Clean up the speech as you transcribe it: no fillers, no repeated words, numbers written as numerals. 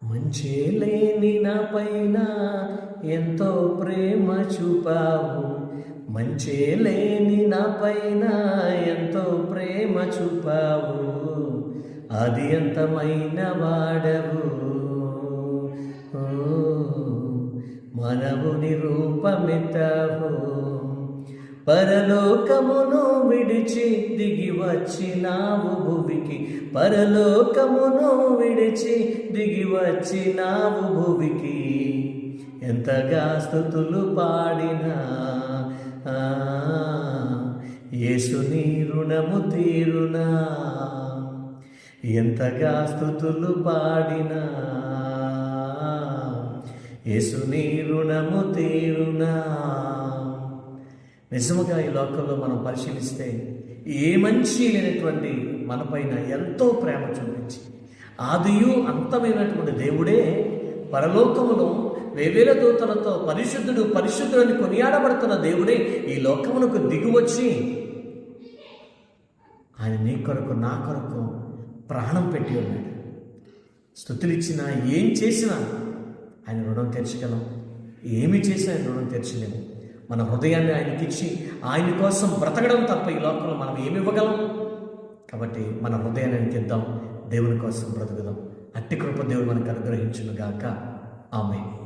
మంచే లేని నా పైన ఎంతో ప్రేమ చూపావు. మంచే లేని నా పైన ఎంతో ప్రేమ చూపావు. అది అంతమైన వాడవు. మనవుని రూపమెత్తావు. పరలోకమును విడిచి దిగి వచ్చినావు భువికి. పరలోకమును విడిచి దిగి వచ్చినావు భువికి. ఎంతగా స్తుతులు పాడినా యేసుని రుణము తీరునా. ఎంతగా స్తుతులు పాడినా యేసుని రుణము తీరునా. నిజముగా ఈ లోకంలో మనం పరిశీలిస్తే ఏ మంచి లేనటువంటి మనపైన ఎంతో ప్రేమ చూపించి ఆదియు అంతమైనటువంటి దేవుడే పరలోకమును వేవేల దూతలతో పరిశుద్ధుడు పరిశుద్ధుడని కొనియాడబడుతున్న దేవుడే ఈ లోకమునకు దిగువచ్చి ఆయన నీ కొరకు నా కొరకు ప్రాణం పెట్టి ఉన్నాడు. స్తుతులిచ్చినా ఏం చేసినా ఆయన రుణం తీర్చగలం. ఏమి చేసినా ఆయన రుణం తీర్చలేము. మన హృదయాన్ని ఆయనకిచ్చి ఆయన కోసం బ్రతకడం తప్ప ఈ లోకంలో మనం ఏమి ఇవ్వగలం? కాబట్టి మన హృదయాన్ని ఆయనకి ఇద్దాం, దేవుని కోసం బ్రతుకుదాం. అట్టి కృప దేవుడు మనకు అనుగ్రహించును గాక. ఆమేన్.